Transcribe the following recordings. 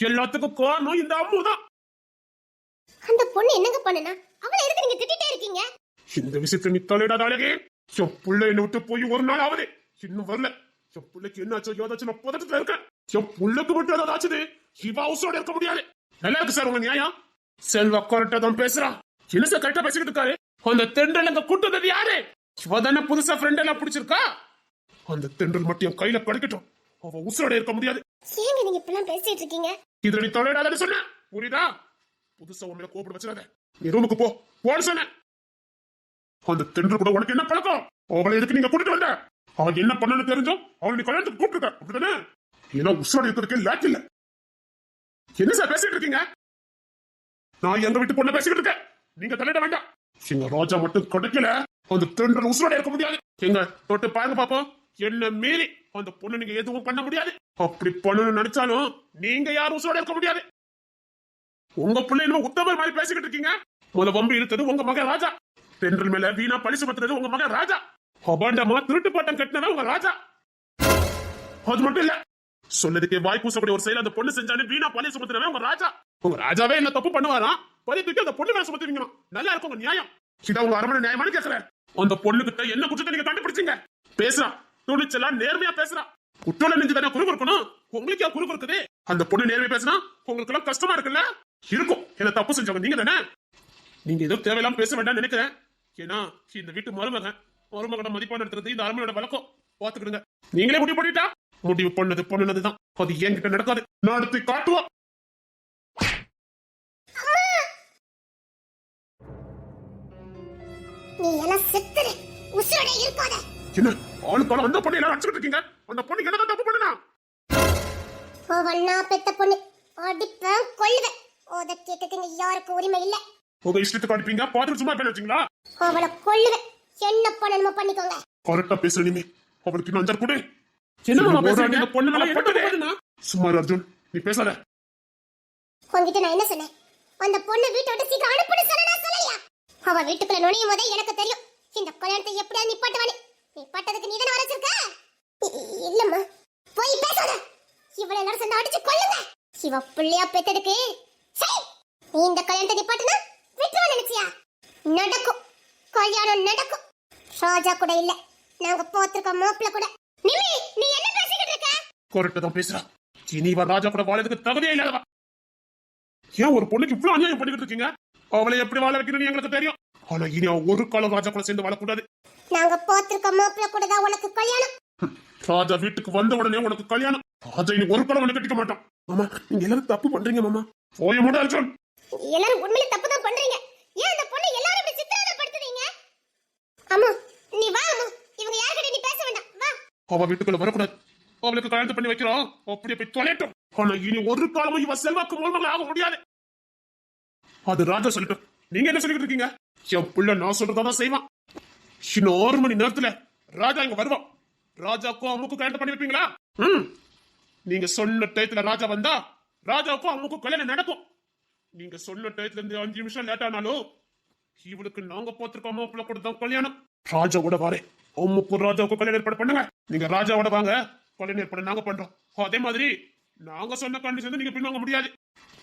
எல்லாத்துக்கும் காரணம் இந்த அம்மு தான். அந்த பொண்ணு என்னங்க பண்ணுனா? அவளை எதுக்கு நீங்க திட்டிட்டே இருக்கீங்க? இந்த விஷயத்தை நீ தலையிடாத அழகே. என் புள்ள என்ன விட்டு போய் ஒரு நாள் ஆகுது, இன்னும் வரல. என் பிள்ளைக்கு என்ன ஆச்சோ ஏதாச்சும் நான் பதட்டத்துல இருக்கேன். என் புள்ளைக்கு மட்டும் ஏதாவது ஆச்சுது, இவ ஹவுஸோட இருக்க முடியாது. நல்லா இருக்கு சார் உங்க நியாயம். செல்வா கரெக்டா தான் பேசுறா. என்ன சார் கரெக்டா பேசிக்கிட்டு இருக்காரு? அந்த தென்றல் அங்க கூட்டுறது யாரு? இவ தானே புதுசா ஃப்ரெண்ட் எல்லாம் பிடிச்சிருக்கா. அந்த தென்றல் மட்டும் என் கையில கிடைக்கட்டும், அவ உசுரோட இருக்க முடியாது. ஏங்க நீங்க இப்பெல்லாம் பேசிட்டு இருக்கீங்க? இதுல நீ தலையிடாதன்னு சொன்ன புரியுதா? புதுசா உண்மையில கோபப்பட வச்சிடாத. நீ ரூமுக்கு போ போன்னு சொன்ன. அந்த தென்றல் கூட உனக்கு என்ன பழக்கம்? அவளை எதுக்கு நீங்க கூட்டிட்டு வந்த? அவன் என்ன பண்ணனு தெரிஞ்சோம் அவளை நீ கல்யாணத்துக்கு கூப்பிட்டுருக்க அப்படித்தானே? ஏன்னா உசுரோட இருக்கிறதுக்கு லேக் இல்ல. என்ன சார் பேசிட்டு இருக்கீங்க? நான் எங்க வீட்டு பொண்ணு பேசிக்கிட்டு இருக்கேன், நீங்க தலையிட வேண்டாம். எங்க ராஜா மட்டும் கிடைக்கல, அந்த தென்றல் உசுரோட இருக்க முடியாது. எங்க தொட்டு பாருங்க பாப்போம். என்ன மீறி அந்த பொண்ணு நீங்க எதுவும் பண்ண முடியாது. அப்படி பண்ணணும்னு நினைச்சாலும் நீங்க யாரும் உசுரோட இருக்க முடியாது. உங்க பிள்ளை என்ன உத்தமர் மாதிரி பேசிக்கிட்டு இருக்கீங்க. முதல்ல வம்பு இழுத்தது உங்க மகன் ராஜா. தென்றல் மேல வீணா பழி சுமத்துறது உங்க மகன் ராஜா. அபாண்டமா திருட்டு பட்டம் கட்டினவன் உங்க ராஜா. அது மட்டும் இல்ல, சொன்னதுக்கே வாய் பூசக்கூடிய ஒரு செயல் அந்த பொண்ணு செஞ்சாலும் வீணா பழி சுமத்துறவன் உங்க ராஜா. உங்க ராஜாவே என்ன தப்பு பண்ணுவாராம், பழி தூக்கி அந்த பொண்ணு மேல சுமத்துவீங்க. நல்லா இருக்கும் உங்க நியாயம். இதான் உங்க அரமணை நியாயமானு கேட்கிறேன். அந்த பொண்ணுகிட்ட என்ன குற்றத்தை நீங்க கண்டுபிடிச்சீங்க? பேசுறா, துணிச்சலா நேர்மையா பேசுறா. குற்றோட நெஞ்சு தானே குறுக்கு இருக்கணும், உங்களுக்கு குறுக்கு இருக்குது. அந்த பொண்ணு நேர்மையா பேசினா உங்களுக்கு எல்லாம் கஷ்டமா இருக்குல்ல? இருக்கும். என்ன தப்பு செஞ்சவங்க நீங்க தானே. நீங்க எதுவும் தேவையில்லாம பேச வேண்டாம்னு நினைக்கிறேன். ஏன்னா இந்த வீட்டு மருமகனை மதிப்பான எடுத்துறது இந்த அரமையோட வழக்கம். பாத்துக்கிடுங்க. நீங்களே முடிவு பண்ணிட்டா முடிவு பண்ணதுதான். அது என்கிட்ட நடக்காது, நடத்தி காட்டுவோம். நீ எல்லாம் செத்துற, உசுரோட இருக்காத. என்ன ஆளுக்கால அந்த பொண்ணு எல்லாம் அடிச்சுட்டு இருக்கீங்க? அந்த பொண்ணு என்னதான் தப்பு பண்ணுனா? ஒவ்வொன்னா பெத்த பொண்ணு அடிப்பேன் கொல்லுவேன். ஓத கேட்கறதுக்கு யாருக்கு உரிமை இல்ல. உங்க இஷ்டத்துக்கு அடிப்பீங்க, பாத்துட்டு சும்மா பேர் வச்சீங்களா? அவளை கொல்லுவேன், என்ன பண்ணணுமோ பண்ணிக்கோங்க. கரெக்டா பேசுற நீ. அவளுக்கு இன்னும் அஞ்சாறு கூட என்ன பேசுறீங்க? அந்த பொண்ணு மேல என்ன? சும்மா அர்ஜுன், நீ பேசாத. உங்ககிட்ட நான் என்ன சொன்னேன்? அந்த பொண்ணு வீட்டை விட்டு சீக்கிரம் அனுப்புன்னு சொன்னா சொல்லலையா? அவ வீட்டுக்குள்ள நுழையும் போதே எனக்கு தெரியும் இந்த கல்யாணத்தை எப்படியா நிப்பாட்டுவானே. நிப்பாட்டதுக்கு நீ தானே வரைச்சிருக்க. இல்லம்மா போய் பேசாத. இவளை எல்லாரும் சேர்ந்து அடிச்சு கொல்லுங்க. இவ பிள்ளையா பெத்ததுக்கு சரி. நீ இந்த கல்யாணத்தை நிப்பாட்டுனா விட்டுவா நினைச்சியா? நடக்கும், கல்யாணம் நடக்கும். ராஜா கூட இல்ல, நாங்க போத்திருக்க மாப்பிள்ள கூட. நிமி, நீ என்ன பேசிக்கிட்டு இருக்க? கரெக்டா தான் பேசுறா. இனி இவ ராஜா கூட வாழறதுக்கு தகுதியே இல்லாதவா. ஏன் ஒரு பொண்ணுக்கு இவ்வளவு அநியாயம் பண்ணிக்கிட்டு இருக்கீங்க? அவளை எப்படி வாழ வைக்கணும்னு எங்களுக்கு தெரியும். ஆனா இனி ஒரு காலம் ராஜா கூட சேர்ந்து வாழக்கூடாது. நாங்க போத்திருக்க மாப்பிள்ள கூட தான் உனக்கு கல்யாணம். ராஜா வீட்டுக்கு வந்த உடனே உனக்கு கல்யாணம். ராஜா இனி ஒரு காலம் உனக்கு கட்டிக்க மாட்டான். மாமா நீங்க எல்லாரும் தப்பு பண்றீங்க மாமா. போய மூட அர்ஜுன். எல்லாரும் உண்மையிலே தப்பு தான் பண்றீங்க. ஏன் அந்த பொண்ணை எல்லாரும் இப்படி சித்திரவதைப்படுத்துறீங்க? அம்மா நீ வா அம்மா. இவங்க யார்கிட்ட நீ பேச வேண்டாம், வா. அவ வீட்டுக்குள்ள வரக்கூடாது. அவளுக்கு கல்யாணம் பண்ணி வைக்கிறோம், அப்படியே போய் தொலைட்டும். ஆனா இனி ஒரு காலமும் இவ செல்வாக்கு மூலமாக ஆக முடியாது. அது ராஜா சொல்லிட்டு நீங்க என்ன சொல்லிட்டு இருக்கீங்க? என் புள்ள நான் சொல்றதான் செய்வான். இன்னும் 1 மணி நேரத்துல ராஜா இங்க வருவான். ராஜாக்கும் அம்முக்கும் கல்யாணம் பண்ணி வைப்பீங்களா? நீங்க சொன்ன டயத்துல ராஜா வந்தா ராஜாவுக்கும் அம்முக்கும் கல்யாணம் நடக்கும். நீங்க சொன்ன டயத்துல இருந்து 5 நிமிஷம் லேட் ஆனாலும் இவளுக்கு நாங்க போத்திருக்கோம் மாப்பிள்ள கூட தான் கல்யாணம். ராஜாவோட வாரே அம்முக்கும் ராஜாவுக்கும் கல்யாணம் ஏற்பாடு பண்ணுங்க. நீங்க ராஜாவோட வாங்க, கல்யாணம் ஏற்பாடு நாங்க பண்றோம். அதே மாதிரி நாங்க சொன்ன கண்டிஷன் நீங்க பின்வாங்க முடியாது.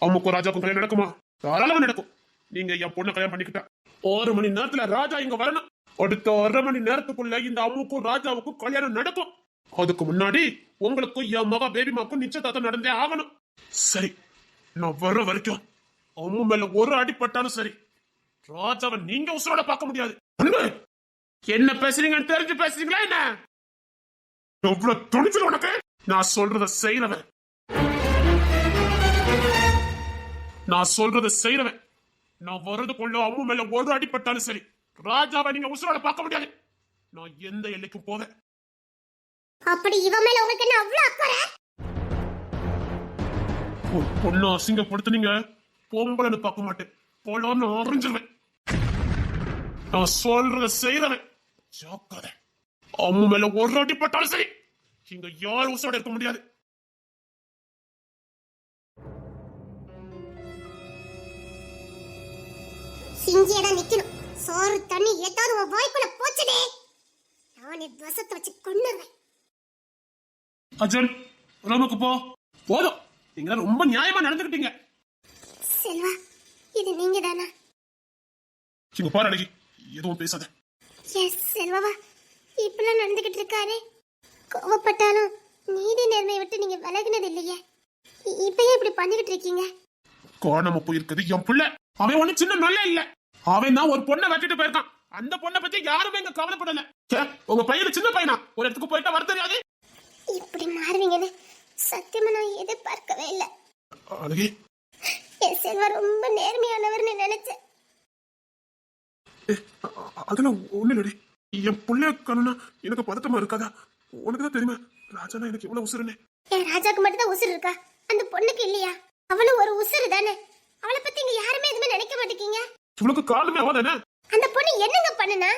அம்முக்கும் ராஜாவுக்கும் கல்யாணம் நடக்குமா? தாராளமா நடக்கும். நீங்க என் பொண்ணை கல்யாணம் பண்ணிக்கிட்டா 1 மணி நேரத்துல ராஜா இங்க வரணும். அடுத்த 1/2 மணி நேரத்துக்குள்ள இந்த அம்முக்கும் ராஜாவுக்கும் கல்யாணம் நடக்கும். அதுக்கு முன்னாடி உங்களுக்கும் என் மகா பேபிமாக்கும் நிச்சயதார்த்தம் நடந்தே ஆகணும். சரி, நான் வர வரைக்கும் அம்மு மேல ஒரு அடிப்பட்டாலும் சரி, ராஜாவை நீங்க உசுரோட பார்க்க முடியாது. என்ன பேசுறீங்கன்னு தெரிஞ்சு பேசுறீங்களா என்ன? எவ்வளவு துணிச்சல் உனக்கு? நான் சொல்றத செய்யறவன், நான் சொல்றத செய்யறவன். நான் வர்றதுக்குள்ள அம்மு மேல ஒரு அடிப்பட்டாலும் சரி, ராஜாவை நீங்க உசுரோட பார்க்க முடியாது. நான் எந்த எல்லைக்கும் போவேன். அப்படி இவ மேல உங்களுக்கு என்ன அவ்வளவு அக்கறை? பொண்ணு அசிங்கப்படுத்துனீங்க, பொம்பளைன்னு பார்க்க மாட்டேன். பொண்ணு அறிஞ்சிருவேன். நான் சொல்றத செய்யறவன் ஜாக்கிரதை. அம்மு மேல ஒரு அடிப்பட்டாலும் சரி, இங்க யாரும் உசுரோட இருக்க முடியாது. சிங்கியடா நிக்கணும். சோறு தண்ணி ஏதாவது உன் வாய்க்குள்ள போச்சுடே, நானே விஷத்தை வச்சு கொன்னுறேன். அர்ஜுன் ரூமுக்கு போ. போதும், நீங்க ரொம்ப நியாயமா நடந்துக்கிட்டீங்க. செல்வா, இது நீங்க தானா? இங்க பாரு அழகி, எதுவும் பேசாத. எஸ் செல்வாவா, இப்பெல்லாம் நடந்துகிட்டு இருக்காரு. கோவப்பட்டாலும் நீதி நேர்மையை விட்டு நீங்க விலகினது இல்லையே, இப்பயே இப்படி பண்ணிக்கிட்டு இருக்கீங்க. காணாம போயிருக்குது என் பிள்ளை. அவன் ஒண்ணு சின்ன நல்ல இல்ல, அவன் தான் ஒரு பொண்ணை வெட்டிட்டு போயிருக்கான். அந்த பொண்ணை பத்தி யாருமே இங்க கவலைப்படல. உங்க பையன் சின்ன பையனா, ஒரு இடத்துக்கு போயிட்டா வர தெரியாது. இப்படி மாறுவீங்கன்னு சத்தியமா நான் எதிர்பார்க்கவே இல்லை. அழகி, என் செல்வா ரொம்ப நேர்மையானவர்னு நினைச்சேன். அதெல்லாம் ஒண்ணு இல்லடி. என் பிள்ளைய கண்ணா எனக்கு பதட்டமா இருக்காதா? உனக்குதான் தெரியுமா ராஜானா எனக்கு எவ்வளவு உசுருன்னு. என் ராஜாக்கு மட்டும் தான் உசுறு இருக்கா? அந்த பொண்ணுக்கு இல்லையா? அவளும் ஒரு உசுறு தானே. அவளை பத்தி இங்க யாருமே எதுவுமே நினைக்க மாட்டேங்க. இவளுக்கு காலமே அவதானே. அந்த பொண்ணு என்னங்க பண்ணுனா?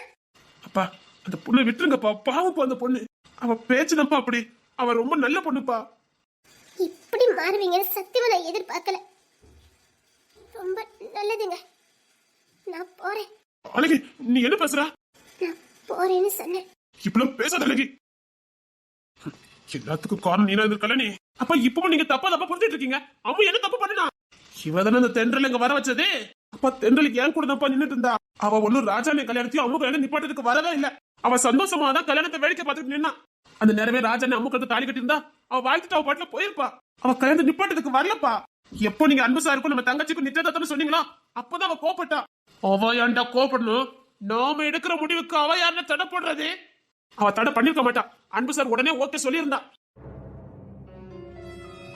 அப்பா அந்த பொண்ணை விட்டுருங்கப்பா, பாவப்பா அந்த பொண்ணு. அவ பேச்சுனப்பா அப்படி, அவ ரொம்ப நல்ல பொண்ணுப்பா. இப்படி மாறுவீங்கன்னு சத்தியமா நான் எதிர்பார்க்கல. ரொம்ப நல்லதுங்க, நான் போறேன். அழகி, நீ என்ன பேசுற? நான் போறேன்னு சொன்னேன். இப்பெல்லாம் பேசாத அழகி. எல்லாத்துக்கும் காரணம் நீனா இருந்திருக்கல நீ. அப்ப இப்பவும் நீங்க தப்பா புரிஞ்சிட்டு இருக்கீங்க. அவன் என்ன தப்பு பண்ணா? இவதானே அந்த தென்றல் இங்க வர வச்சது. அப்ப தென்றலுக்கு ஏன் கூட தப்பா நின்னுட்டு இருந்தா? அவ ஒன்னும் ராஜானே கல்யாணத்தையும் அம்மு கல்யாணம் நிப்பாட்டதுக்கு வரவே இல்ல. அவ சந்தோஷமா தான் கல்யாணத்தை வேடிக்கை பார்த்துட்டு நின்னா. அந்த நேரமே ராஜானே அம்மு கழுத்து தாலி கட்டி இருந்தா அவ வாழ்த்துட்டு அவ பாட்டுல போயிருப்பா. அவ கல்யாணத்தை நிப்பாட்டதுக்கு வரலப்பா. எப்போ நீங்க அன்பு சாருக்கும் நம்ம தங்கச்சிக்கும் நிச்சயதார்த்தம் சொன்னீங்களா, அப்பதான் அவ கோபப்பட்டா. அவ ஏன்டா கோபப்படணும்? நாம எடுக்கிற முடிவுக்கு அவ யாருன்னு தடை போடுறது? அவ தடை பண்ணிருக்க மாட்டா. அன்பு சார் உடனே ஓகே சொல்லியிருந்தா.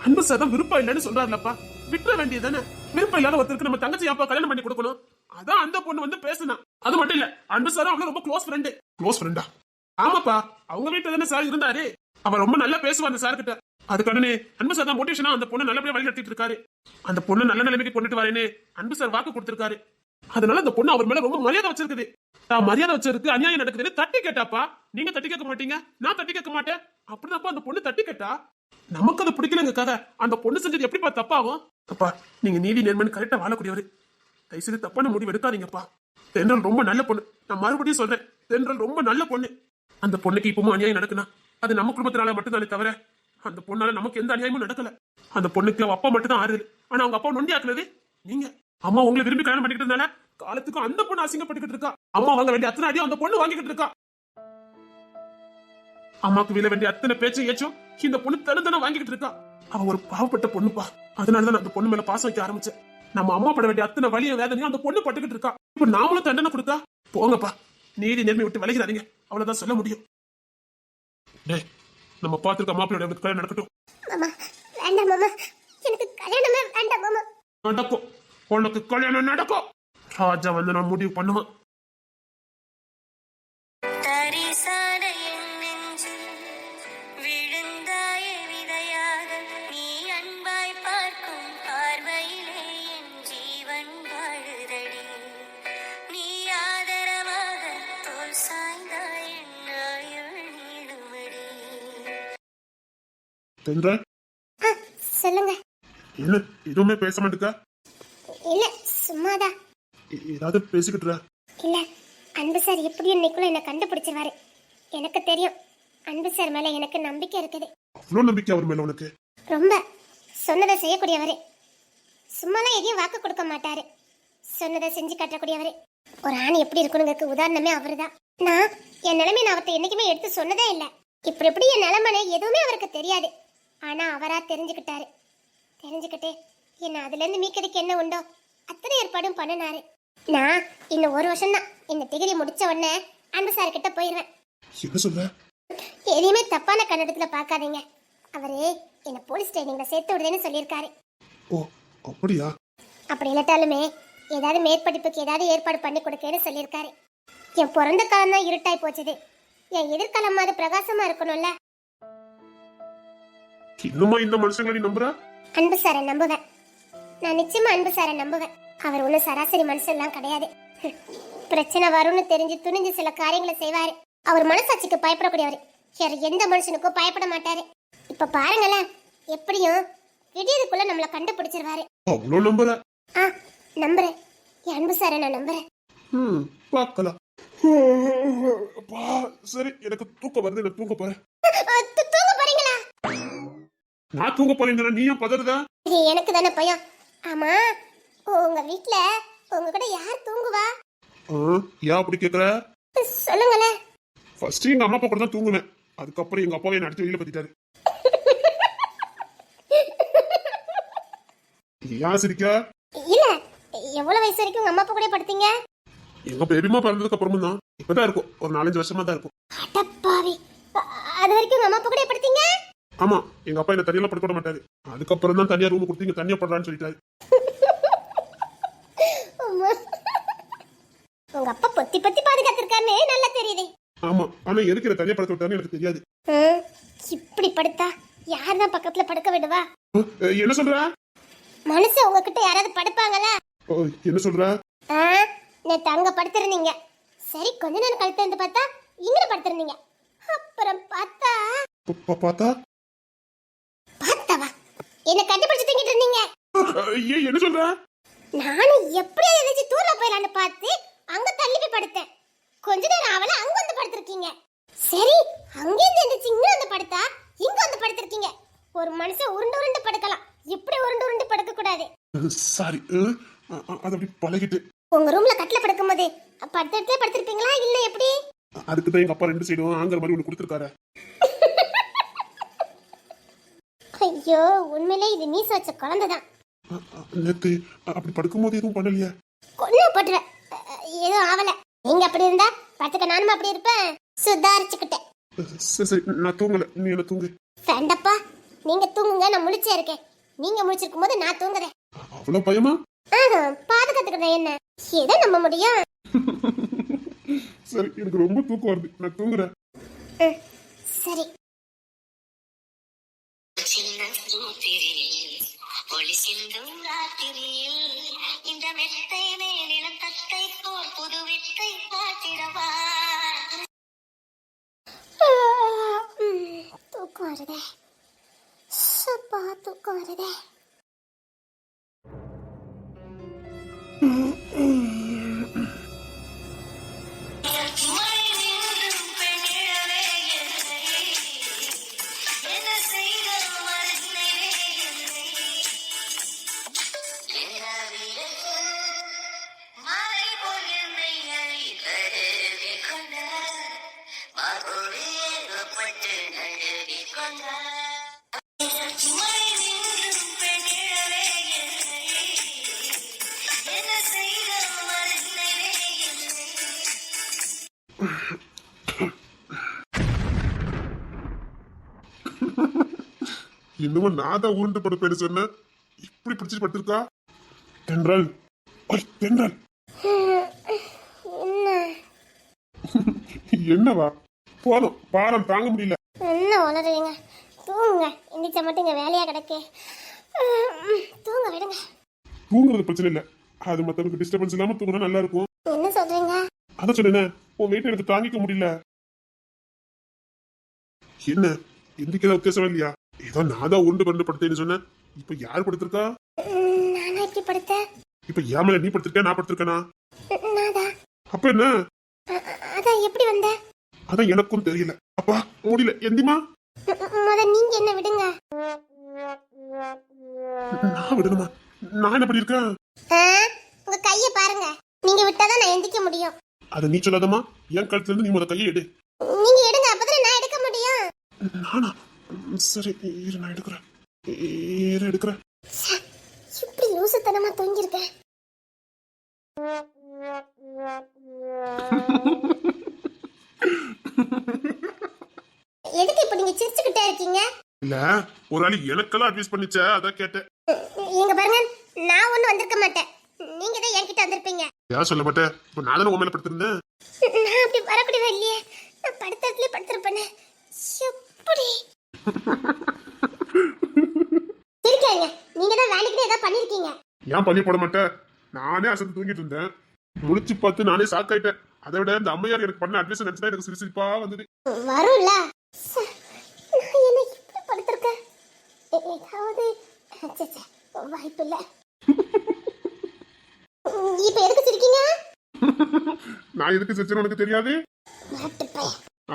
அன்பு சார் தான் விருப்பம் இல்லைன்னு சொல்றாருலப்பா, விட்டுற வேண்டியதானே. விருப்பம் இல்லாத ஒருத்தருக்கு நம்ம தங்கச்சி அப்பா கல்யாணம் பண்ணி கொடுக்கணும். அதான் அந்த பொண்ணு வந்து பேசுனா. அது மட்டும் இல்ல, அன்பு சார் அவங்கள ரொம்ப க்ளோஸ் ஃப்ரெண்டு. க்ளோஸ் ஃப்ரெண்டா? ஆமாப்பா, அவங்க வீட்டுல தானே சார் இருந்தாரு. அவன் ரொம்ப நல்லா பேசுவான் அந்த சார் கிட்ட. அதுக்கான அன்பு சார் தான் மோட்டிவேஷனா அந்த பொண்ணு நல்லபடியா வழி நடத்திட்டு இருக்காரு. அந்த பொண்ணு நல்ல நிலைமைக்கு கொண்டுட்டு வரேன்னு அன்பு சார் வாக்கு கொடுத்திருக்காரு. அதனால அந்த பொண்ணு அவர் மேல ரொம்ப மரியாதை வச்சிருக்குது. நான் மரியாதை வச்சிருக்கு, அநியாயம் நடக்குதுன்னு தட்டி கேட்டாப்பா. நீங்க தட்டி கேட்க மாட்டீங்க, நான் தட்டி கேட்க மாட்டேன். அப்படிதான்ப்பா அந்த பொண்ணு தட்டி கேட்டா. நமக்கு அது பிடிக்கலங்க கதை. அந்த பொண்ணு செஞ்சது எப்படிப்பா தப்பாகும்? அப்பா நீங்க நீதி நேர்மன் கரெக்டா வாழக்கூடியவரு, தயவுசெய்து தப்பான முடிவு எடுக்காதீங்கப்பா. தென்றல் ரொம்ப நல்ல பொண்ணு. நான் மறுபடியும் சொல்றேன், தென்றல் ரொம்ப நல்ல பொண்ணு. அந்த பொண்ணுக்கு இப்பவும் அநியாயம் நடக்குனா அது நம்ம குடும்பத்தினால மட்டும்தானே தவிர அந்த பொண்ணால நமக்கு எந்த அநியாயமும் நடக்கல. அந்த பொண்ணுக்கு அவ அப்பா மட்டும் தான் ஆறுது. ஆனா அவங்க அப்பா நொண்டி ஆக்குனது நீங்க. அம்மா உங்களை விரும்பி கல்யாணம் பண்ணிக்கிட்டதுனால காலத்துக்கும் அந்த பொண்ணு அசிங்கப்பட்டுக்கிட்டு இருக்கா. அம்மா வாங்க வேண்டிய அத்தனை அடியும் அந்த பொண்ணு வாங்கிக்கிட்டு இருக்கா. அம்மாக்கு விழ வேண்டிய அத்தனை பேச்சு ஏச்சும் இந்த பொண்ணு தடுத்தன வாங்கிக்கிட்டு இருக்கா. அவ ஒரு பாவப்பட்ட பொண்ணுப்பா. அதனாலதான் அந்த பொண்ணு மேல பாசம் வைக்க ஆரம்பிச்சேன். நம்ம அம்மா பட வேண்டிய அத்தனை வலிய வேதனையும் அந்த பொண்ணு பட்டுக்கிட்டு இருக்கா. இப்ப நாமளும் தண்டனை கொடுத்தா போங்கப்பா. நீதி நேர்மை விட்டு விலகிறாதீங்க, அவ்வளவுதான் சொல்ல முடியும். டேய், நம்ம பாத்துருக்க மாப்பிள்ளை கல்யாணம் நடக்கட்டும். மாமா வேண்டாம் மாமா, எனக்கு கல்யாணமே வேண்டாம் மாமா. நடக்கும், உனக்கு கல்யாணம் நடக்கும். ராஜா வந்து நான் முடிவு பண்ணுவான். சொல்லுங்க. என்ன எதுவுமே பேச மாட்டேங்க? இல்ல சும்மாதான். ஏதாவது பேசிக்கிட்டு இல்ல, அன்பு சார் எப்படியும் இன்னைக்குள்ள என்ன கண்டுபிடிச்சிருவாரு. எனக்கு தெரியும், அன்பு சார் மேல எனக்கு நம்பிக்கை இருக்குது. அவ்வளவு நம்பிக்கை அவர் மேல உனக்கு? ரொம்ப. சொன்னதை செய்யக்கூடியவரு, சும்மாலாம் எதையும் வாக்கு கொடுக்க மாட்டாரு. சொன்னதை செஞ்சு காட்டக்கூடியவரு. ஒரு ஆண் எப்படி இருக்கணுங்கிறதுக்கு உதாரணமே அவருதான். நான் என் நிலைமை நான் அவர்கிட்ட என்னைக்குமே எடுத்து சொன்னதே இல்லை. இப்படி எப்படி என் நிலைமை எதுவுமே அவருக்கு தெரியாது. ஆனா அவரா தெரிஞ்சுக்கிட்டாரு. தெரிஞ்சுக்கிட்டு என்ன அதுல இருந்து மீக்கிறதுக்கு என்ன உண்டோ அத்தனை ஏற்பாடும் பண்ணினாரு. நான் இன்னும் 1 வருஷம் தான், இந்த டிகிரி முடிச்ச உடனே அன்பு சார் கிட்ட போயிருவேன். என்ன சொல்ற? எதையுமே தப்பான கண்ணடத்துல பாக்காதீங்க. அவரு என்ன போலீஸ் ட்ரைனிங்ல சேர்த்து விடுறேன்னு சொல்லியிருக்காரு. ஓ அப்படியா? அப்படி இல்லாட்டாலுமே ஏதாவது மேற்படிப்புக்கு ஏதாவது ஏற்பாடு பண்ணி கொடுக்கேன்னு சொல்லியிருக்காரு. என் பிறந்த காலம் தான் இருட்டாய் போச்சுது, என் எதிர்காலமாவது பிரகாசமா இருக்கணும்ல. இன்னுமா இந்த மனுஷங்களை நீ நம்புற? அன்பு சாரை நம்புவேன், நான் நிச்சயமா அன்பு சாரை நம்புவேன். அவர் ஒன்றும் சராசரி மனுஷன்லாம் கிடையாது. பிரச்சனை வரும்னு தெரிஞ்சு துணிஞ்சு சில காரியங்களை செய்வாரு. அவர் மனசாட்சிக்கு பயப்படக்கூடியவர், வேற எந்த மனுஷனுக்கும் பயப்பட மாட்டாரு. இப்ப பாருங்களேன், எப்படியும் விடியதுக்குள்ள நம்மள கண்டுபிடிச்சிருவாரு. அவ்வளவு நம்புற? நம்புறேன், என் அன்பு சாரை நான் நம்புறேன். பார்க்கலாம். சரி, எனக்கு தூக்கம் வருது, நான் தூங்க போறேன். தூங்க போறீங்களா? நான் தூங்க போறேன், நீ ஏன் பதறத? இது எனக்கு தானே பயம். ஆமா, உங்க வீட்ல உங்க கூட யார் தூங்குவா? ஏன் அப்படி கேக்குற? சொல்லுங்களே. ஃபர்ஸ்ட் எங்க அம்மா அப்பா கூட தான் தூங்குவேன். அதுக்கப்புறம் எங்க அப்பாவை என்ன அடிச்சு வெளியில பத்திட்டாரு. ஏன் சிரிக்க? இல்ல, எவ்வளவு வயசு வரைக்கும் உங்க அம்மா அப்பா கூட படுத்தீங்க? எங்க பேபிமா பிறந்ததுக்கு அப்புறமும் தான். இப்பதான் இருக்கும், ஒரு 4-5 வருஷமா தான் இருக்கும். அடப்பாவி, அது வரைக்கும் உங்க அம்மா அப்பா கூட படுத்தீங்க? ஆமா, எங்க அப்பா என்ன தனியெல்லாம் படுக்க விட மாட்டாரு. அதுக்கப்புறம் தான் தனியா ரூம் கொடுத்தீங்க, தனியா படுறான்னு சொல்லிட்டாரு. அம்மா, உங்க அப்பா பொத்தி பொத்தி பாதுகாத்திருக்காருன்னு நல்லா தெரியுது. ஆமா, ஆனா எதுக்கு என்ன தனியா படுக்க விட்டாருன்னு எனக்கு தெரியாது. இப்படி படுத்தா யார் தான் பக்கத்துல படுக்க விடுவா? என்ன சொல்ற? மனுஷன் உங்ககிட்ட யாராவது படுப்பாங்களா? என்ன சொல்ற? நேத்து அங்க படுத்திருந்தீங்க, சரி கொஞ்ச நேரம் கழித்து வந்து பார்த்தா இங்க படுத்திருந்தீங்க. அப்புறம் பார்த்தா பார்த்தாவா என்ன கண்டுபிடிச்சு தூங்கிட்டு இருந்தீங்க. என்ன சொல்ற? நானும் எப்படி எதிர்த்து தூரல போயிடலான்னு பார்த்து அங்க தள்ளி போய் படுத்தேன். கொஞ்ச நேரம் ஆவல அங்க வந்து படுத்திருக்கீங்க. சரி அங்க இருந்து எந்திரிச்சு இங்க வந்து படுத்தா இங்க வந்து படுத்திருக்கீங்க. ஒரு மனுஷன் உருண்டு உருண்டு படுக்கலாம், இப்படி உருண்டு உருண்டு படுக்க கூடாது. சாரி, அது அப்படி பழகிட்டு. உங்க ரூம்ல கட்டில படுக்கும்போது படுத்த இடத்துல படுத்திருப்பீங்களா இல்ல எப்படி? அதுக்கு தான் எங்க அப்பா 2 சைடும் ஆங்கர் மாதிரி ஒண்ணு கொடுத்திருக்காரு. ஐயோ, உண்மையிலே இது நீ வச்ச குழந்தைதான். நேத்து அப்படி படுக்கும்போது எதுவும் பண்ணலையே. கொன்ன போட்டுற, ஏதோ ஆவல. நீங்க அப்படி இருந்தா படுத்துக்க நானும் அப்படி இருப்பேன். சுதாரிச்சுக்கிட்டேன். சரி, நான் தூங்கல, நீ என்ன தூங்கு. வேண்டப்பா, நீங்க தூங்குங்க, நான் முழிச்சே இருக்கேன். நீங்க முழிச்சிருக்கும் போது நான் தூங்குறேன். அவ்வளவு பயமா? பாதுகாத்துக்கிறேன், என்ன எதை நம்ப முடியும்? சரி, எனக்கு ரொம்ப தூக்கம் வருது, நான் தூங்குறேன். சரி. ஒளி சிந்தும் ராத்திரியில் இந்த மெத்தை மேலிடம் தத்தை போல் புது வித்தை பார்த்திடவா. தூக்கம் வருதே, சப்பா தூக்கம் வருதே. இன்னமும் நான் தான் உருண்டு படுப்பேன்னு சொன்னேன், இப்படி பிடிச்சிட்டு படுத்திருக்கா. தென்றல், தென்றல். என்னவா? போதும், பாரம் தாங்க முடியல. என்ன உளறீங்க? தூங்குங்க, எந்திரிச்ச மட்டும் இங்க வேலையா கிடக்கே. தூங்க விடுங்க. தூங்குறது பிரச்சனை இல்ல, அது மத்தவங்களுக்கு டிஸ்டர்பன்ஸ் இல்லாம தூங்கினா நல்லா இருக்கும். என்ன சொல்றீங்க? அதான் சொன்னேன், உன் வெயிட் எனக்கு தாங்கிக்க முடியல. என்ன எந்திரிக்கதான் உத்தேசம் இல்லையா? ஏதோ நான் தான் உருண்டு பண்ணு படுத்தேன்னு சொன்னேன், இப்ப யார் படுத்திருக்கா? நானா இப்படி படுத்தேன்? இப்ப ஏமல நீ படுத்திருக்க, நான் படுத்திருக்கேனா? நான்தான். அப்ப என்ன? அதான் எப்படி வந்த? அதான் எனக்கும் தெரியல. அப்பா முடியல, எந்திமா. முத நீங்க என்ன விடுங்க. நான் விடணுமா? நான் என்ன பண்ணிருக்கேன்? உங்க கைய பாருங்க, நீங்க விட்டாதான் நான் எந்திக்க முடியும். அத நீ சொல்லாதமா, என் கழுத்துல இருந்து நீ முத கையை எடு. நீங்க எடுங்க, அப்பதான் நான் எடுக்க முடியும். நானா? சரி இரு, நான் எடுக்கிறேன். எடுக்கிறேன். இப்படி யூசுத்தனமா தொங்கிருக்கேன். எதுக்கு இப்ப நீங்க சிரிச்சுக்கிட்டே இருக்கீங்க? இல்ல, ஒரு ஆளு எனக்கெல்லாம் அட்வைஸ் பண்ணிச்ச, அதான் கேட்டேன். இங்க பாருங்க, நான் ஒண்ணு வந்திருக்க மாட்டேன், நீங்க தான் என்கிட்ட வந்திருப்பீங்க. யார் சொல்ல மாட்டேன், இப்ப நான் தானே உன் மேல படுத்திருந்தேன். நான் அப்படி வரக்கூடாது இல்லையே, நான் படுத்ததுலயே படுத்திருப்பேனே. எப்படி சிரிக்காதீங்க, நீங்க தான் வேலைக்கு ஏதாவது பண்ணிருக்கீங்க. ஏன் பண்ணி போட மாட்டேன்? நானே அசந்து தூங்கிட்டு இருந்தேன், முழிச்சு பார்த்து நானே சாக்காயிட்டேன். அதை விட இந்த அம்மையார் எனக்கு பண்ண அட்வைஸ் நினைச்சா எனக்கு சிரிப்பா வந்தது. வரும்ல, நான் என்ன இப்படி படுத்திருக்கேன்? ஏதாவது வாய்ப்பு இல்ல. இப்ப எதுக்கு சிரிக்கீங்க? நான் எதுக்கு சிரிச்சேன்னு உனக்கு தெரியாது?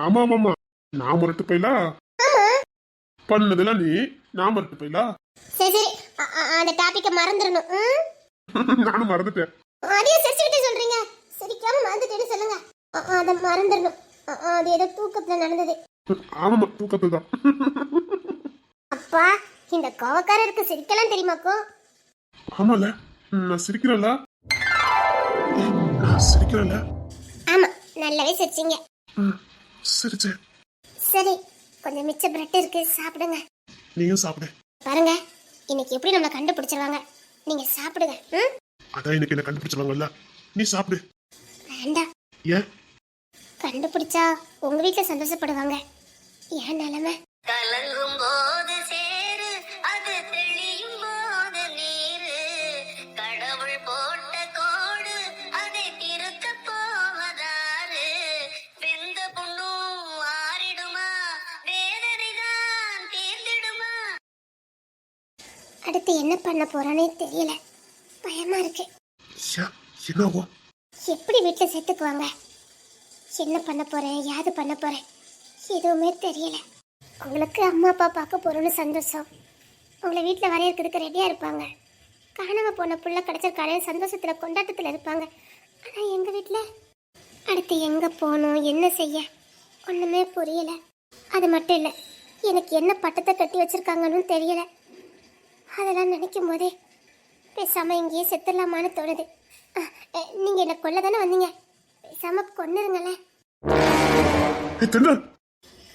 ஆமா ஆமா, நான் முரட்டு பையலா? பண்ணதெல்லாம் நீ நாம இருக்கு போயிலா. சரி சரி, அந்த டாபிக்க மறந்துடணும். நானும் மறந்துட்டேன். அதையும் சிரிச்சுக்கிட்டே சொல்றீங்க. சிரிக்காம மறந்துட்டேன்னு சொல்லுங்க. அதை மறந்துடணும். அது ஏதோ தூக்கத்துல நடந்தது. ஆமாமா, தூக்கத்துல தான். அப்பா, இந்த கோவக்காரருக்கு சிரிக்கலாம் தெரியுமாக்கும்? ஆமால, நான் சிரிக்கிறேன்ல. நான் சிரிக்கிறேன்ல. ஆமா, நல்லாவே சிரிச்சீங்க. சிரிச்சேன். சரி, கொஞ்சம் மிச்ச பிரெட் இருக்கு, சாப்பிடுங்க. நீயும் சாப்பிடு. பாருங்க, இன்னைக்கு எப்படி நம்மள கண்டுபிடிச்சிருவாங்க. நீங்க சாப்பிடுங்க. அதான் இன்னைக்கு என்ன கண்டுபிடிச்சிருவாங்கல்ல, நீ சாப்பிடு. வேண்டாம். ஏன்? கண்டுபிடிச்சா உங்க வீட்டுல சந்தோஷப்படுவாங்க. ஏன் நிலைமை? கலங்கும் போது சேரு, அது தெளியும் போது நீரு, கடவுள் போட்ட கோடு அதை திருத்த போவதாரு, வெந்த புண்ணும் ஆறிடுமா, வேதனைதான் தீர்ந்திடுமா. அடுத்து என்ன பண்ண போறானே தெரியல, பயமா இருக்கு. என்னவோ எப்படி வீட்டுல சேர்த்துக்குவாங்க? என்ன பண்ண போறேன், யாது பண்ண போறேன், எதுவுமே தெரியல. உங்களுக்கு அம்மா அப்பா பார்க்க போறோம்னு சந்தோஷம். உங்களை வீட்டுல வரையறதுக்கு ரெடியா இருப்பாங்க. காணாம போன புள்ள கிடைச்சிருக்கானே சந்தோஷத்துல கொண்டாட்டத்துல இருப்பாங்க. ஆனா எங்க வீட்டுல அடுத்து எங்க போகணும், என்ன செய்ய ஒண்ணுமே புரியல. அது மட்டும் இல்ல, எனக்கு என்ன பட்டத்தை கட்டி வச்சிருக்காங்கன்னு தெரியல. அதெல்லாம் நினைக்கும் போதே பேசாம இங்கேயே செத்துடலாமான்னு தோணுது. நீங்க என்ன கொல்ல தானே வந்தீங்க, பேசாம கொன்னுருங்களேன்.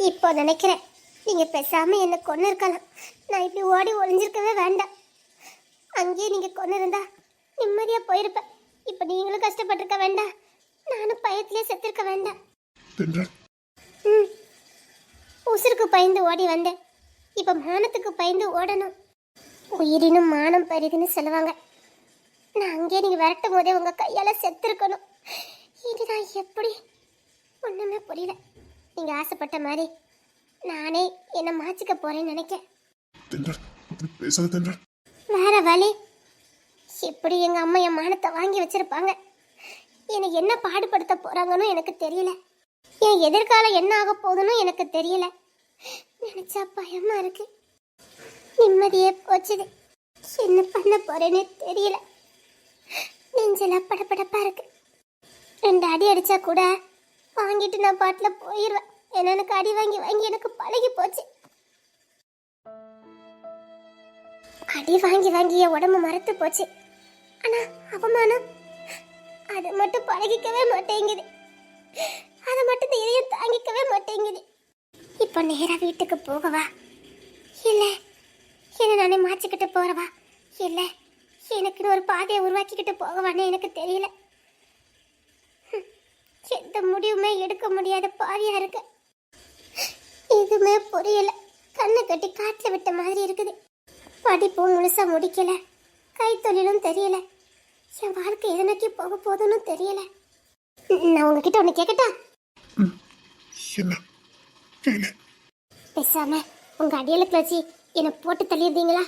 இப்போ நினைக்கிறேன், நீங்க பேசாம என்ன கொன்னு இருக்கலாம். நான் இப்படி ஓடி ஒளிஞ்சிருக்கவே வேண்டாம். அங்கேயே நீங்க கொன்னு இருந்தா நிம்மதியா போயிருப்பேன். இப்ப நீங்களும் கஷ்டப்பட்டிருக்க வேண்டாம், நானும் பயத்திலே செத்திருக்க வேண்டாம். உசுருக்கு பயந்து ஓடி வந்தேன், இப்ப மானத்துக்கு பயந்து ஓடணும். உயிரினும் மானம் பரிதுன்னு சொல்லுவாங்க. நான் அங்கே நீங்க விரட்டும் போதே உங்க கையால செத்துருக்கணும். இது நான் எப்படி, ஒண்ணுமே புரியல. நீங்க ஆசைப்பட்ட மாதிரி நானே என்ன மாச்சிக்க போறேன்னு நினைக்கிறேன். வேற வழி? எப்படி எங்க அம்மா என் மானத்தை வாங்கி வச்சிருப்பாங்க, என்னை என்ன பாடுபடுத்த போறாங்கன்னு எனக்கு தெரியல. என் எதிர்காலம் என்ன ஆக போகுதுன்னு எனக்கு தெரியல. நினைச்சா பயமா இருக்கு. நிம்மதியே போச்சுது. என்ன பண்ண போறேன்னு தெரியல. நெஞ்செல்லாம் படபடப்பா இருக்கு. 2 அடி அடிச்சா கூட வாங்கிட்டு நான் பாட்டுல போயிடுவேன். ஏன்னா எனக்கு அடி வாங்கி வாங்கி எனக்கு பழகி போச்சு. அடி வாங்கி வாங்கி என் உடம்பு மரத்து போச்சு. ஆனா அவமானம் அது மட்டும் பழகிக்கவே மாட்டேங்குது. அதை மட்டும் இந்த இதயம் தாங்கிக்கவே மாட்டேங்குது. இப்போ நேரா வீட்டுக்கு போகவா, இல்ல என்ன நானே மாச்சிக்கிட்டு போறவா, இல்ல எனக்குன்னு ஒரு பாதையை உருவாக்கிக்கிட்டு போகவான்னு எனக்கு தெரியல. எந்த முடிவுமே எடுக்க முடியாத பாதியா இருக்கு. எதுவுமே புரியல. கண்ணை கட்டி காட்டுல விட்ட மாதிரி இருக்குது. படிப்பும் முழுசா முடிக்கல, கைத்தொழிலும் தெரியல. என் வாழ்க்கை எதை நோக்கி போக போதுன்னு தெரியல. நான் உங்ககிட்ட ஒண்ணு கேட்கட்டா? பேசாம உங்க அடியலுக்கு வச்சு என்னை போட்டு தள்ளியிருந்தீங்களா?